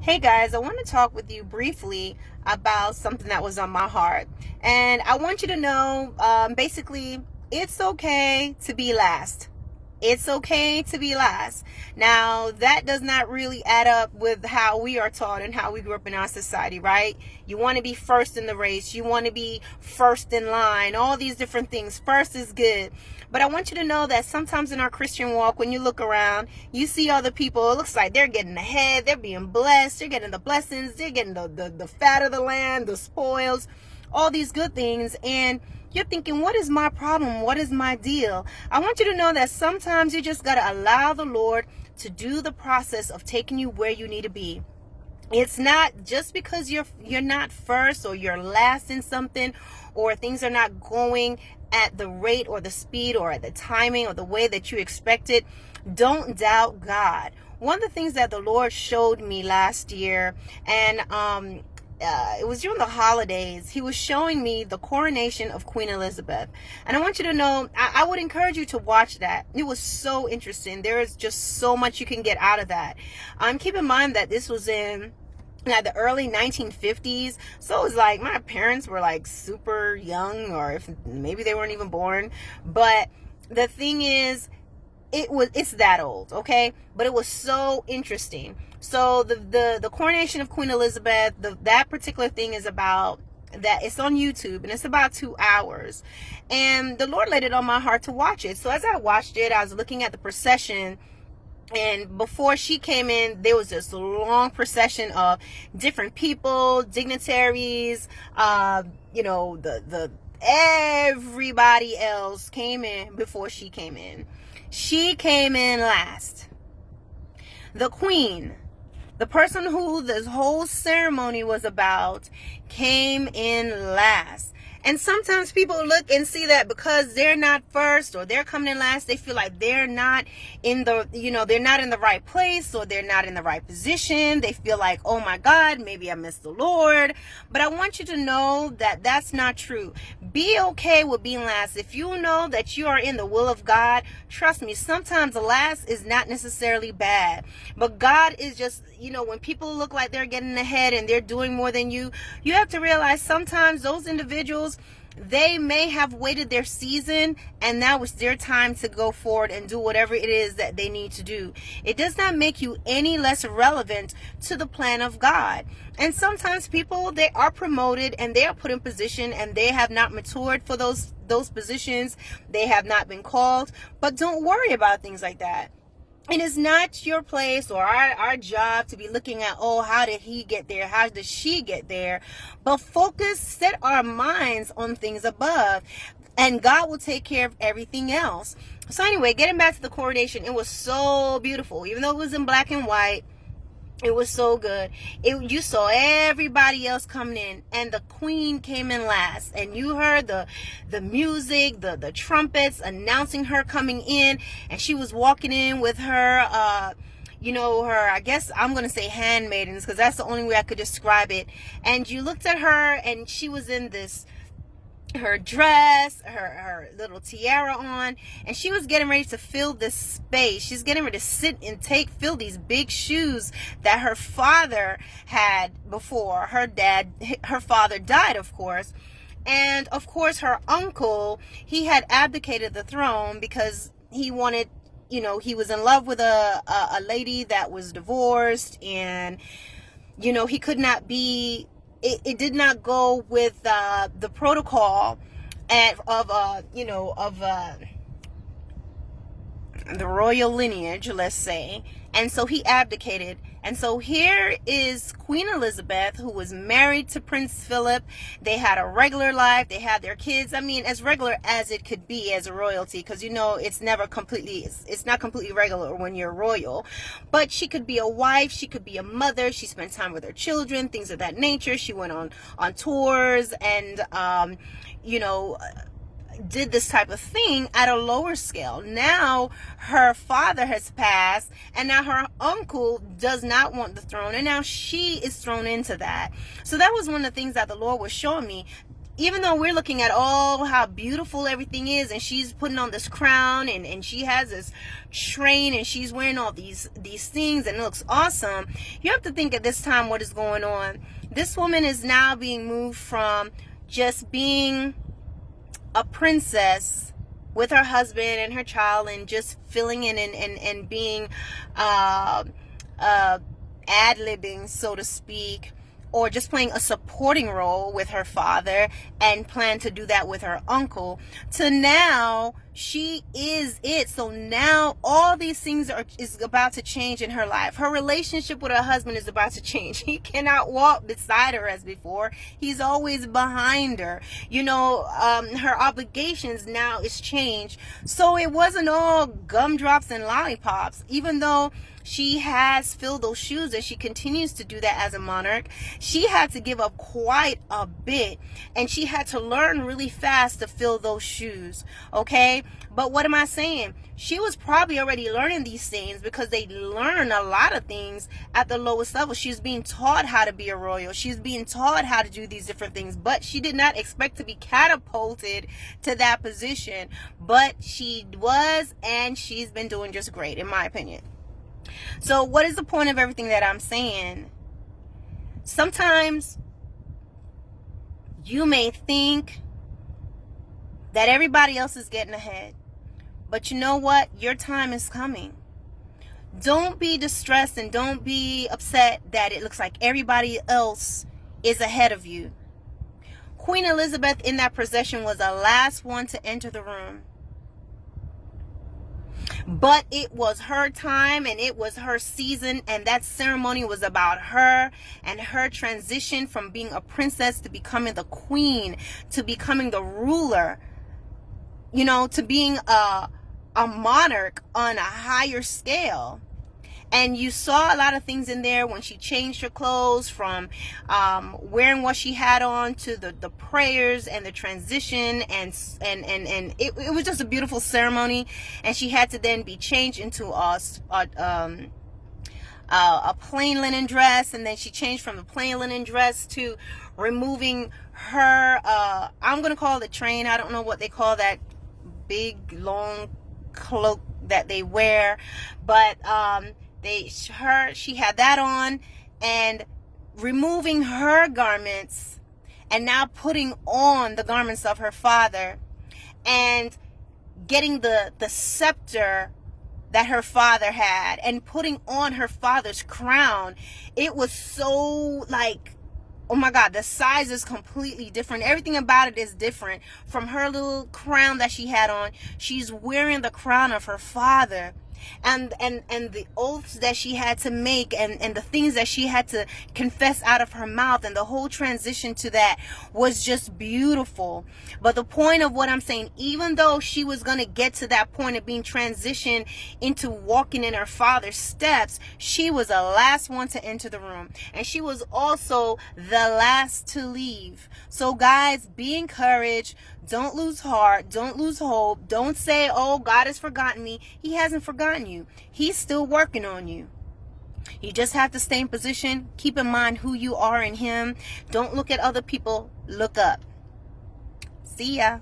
Hey guys, I want to talk with you briefly about something that was on my heart. And I want you to know basically, it's okay to be last. It's okay to be last. Now, that does not really add up with how we are taught and how we grew up in our society, right? You want to be first in the race. You want to be first in line. All these different things. First is good. But I want you to know that sometimes in our Christian walk, when you look around, you see other people, it looks like they're getting ahead. They're being blessed. They're getting the blessings. They're getting the fat of the land, the spoils, all these good things. And you're thinking, what is my problem? What is my deal? I want you to know that sometimes you just got to allow the Lord to do the process of taking you where you need to be. It's not just because you're not first or you're last in something, or things are not going at the rate or the speed or at the timing or the way that you expected. Don't doubt God. One of the things that the Lord showed me last year, and it was during the holidays, he was showing me the coronation of Queen Elizabeth. And I want you to know, I would encourage you to watch that. It was so interesting. There is just so much you can get out of that. Keep in mind that this was in the early 1950s. So it was like my parents were like super young, or if maybe they weren't even born. But the thing is, it's that old, okay? But it was so interesting. So the coronation of Queen Elizabeth, that particular thing is about that. It's on YouTube and it's about 2 hours. And the Lord laid it on my heart to watch it. So as I watched it, I was looking at the procession. And before she came in, there was this long procession of different people, dignitaries, the everybody else came in before she came in. She came in last. The queen, the person who this whole ceremony was about, came in last. And sometimes people look and see that because they're not first or they're coming in last, they feel like they're not in they're not in the right place, or they're not in the right position. They feel like, oh my God, maybe I missed the Lord. But I want you to know that that's not true. Be okay with being last. If you know that you are in the will of God, trust me, sometimes the last is not necessarily bad. But God is just, when people look like they're getting ahead and they're doing more than you, you have to realize sometimes those individuals, they may have waited their season and now it's their time to go forward and do whatever it is that they need to do. It does not make you any less relevant to the plan of God. And sometimes people, they are promoted and they are put in position and they have not matured for those positions. They have not been called. But don't worry about things like that. It is not your place or our job to be looking at, oh, how did he get there? How did she get there? But set our minds on things above, and God will take care of everything else. So anyway, getting back to the coronation, it was so beautiful. Even though it was in black and white, it was so good. You saw everybody else coming in, and the queen came in last. And you heard the music, the trumpets announcing her coming in. And she was walking in with her, I guess I'm going to say handmaidens, because that's the only way I could describe it. And you looked at her, and she was in her dress, her little tiara on, and she was getting ready to fill this space. She's getting ready to sit and fill these big shoes that her father had before her father died, of course. And of course her uncle, he had abdicated the throne because he wanted, he was in love with a lady that was divorced, and he could not be, it did not go with the protocol of the royal lineage, let's say. And so he abdicated. And so here is Queen Elizabeth, who was married to Prince Philip. They had a regular life. They had their kids. I mean, as regular as it could be as a royalty, because it's not completely regular when you're royal. But she could be a wife. She could be a mother. She spent time with her children, things of that nature. She went on tours and, did this type of thing at a lower scale. Now her father has passed, and now her uncle does not want the throne, and now she is thrown into that. So that was one of the things that the Lord was showing me. even though we're looking at all how beautiful everything is, and she's putting on this crown, and she has this train, and she's wearing all these things, and it looks awesome, you have to think at this time what is going on. This woman is now being moved from just being a princess with her husband and her child, and just filling in and being ad-libbing, so to speak, or just playing a supporting role with her father, and plan to do that with her uncle, to now she is it. So now all these things is about to change in her life. Her relationship with her husband is about to change. He cannot walk beside her as before. He's always behind her. You know, her obligations now is changed. So it wasn't all gumdrops and lollipops, even though she has filled those shoes, and she continues to do that as a monarch. She had to give up quite a bit, and she had to learn really fast to fill those shoes, okay? But what am I saying? She was probably already learning these things, because they learn a lot of things at the lowest level. She's being taught how to be a royal. She's being taught how to do these different things, but she did not expect to be catapulted to that position. But she was, and she's been doing just great, in my opinion. So what is the point of everything that I'm saying? Sometimes you may think that everybody else is getting ahead, but you know what? Your time is coming. Don't be distressed, and don't be upset that it looks like everybody else is ahead of you. Queen Elizabeth in that procession was the last one to enter the room. But it was her time, and it was her season, and that ceremony was about her and her transition from being a princess to becoming the queen, to becoming the ruler, you know, to being a monarch on a higher scale. And you saw a lot of things in there when she changed her clothes from wearing what she had on to the prayers and the transition, and it was just a beautiful ceremony. And she had to then be changed into a plain linen dress, and then she changed from the plain linen dress to removing her I'm gonna call it a train. I don't know what they call that big long cloak that they wear, but she had that on, and removing her garments and now putting on the garments of her father, and getting the scepter that her father had, and putting on her father's crown. It was so like, oh my God, the size is completely different. Everything about it is different. From her little crown that she had on, she's wearing the crown of her father. And the oaths that she had to make, and the things that she had to confess out of her mouth, and the whole transition to that was just beautiful. But the point of what I'm saying, even though she was going to get to that point of being transitioned into walking in her father's steps, she was the last one to enter the room, and she was also the last to leave. So guys, be encouraged. Don't lose heart. Don't lose hope. Don't say, oh, God has forgotten me. He hasn't forgotten you. He's still working on you. You just have to stay in position. Keep in mind who you are in Him. Don't look at other people. Look up. See ya.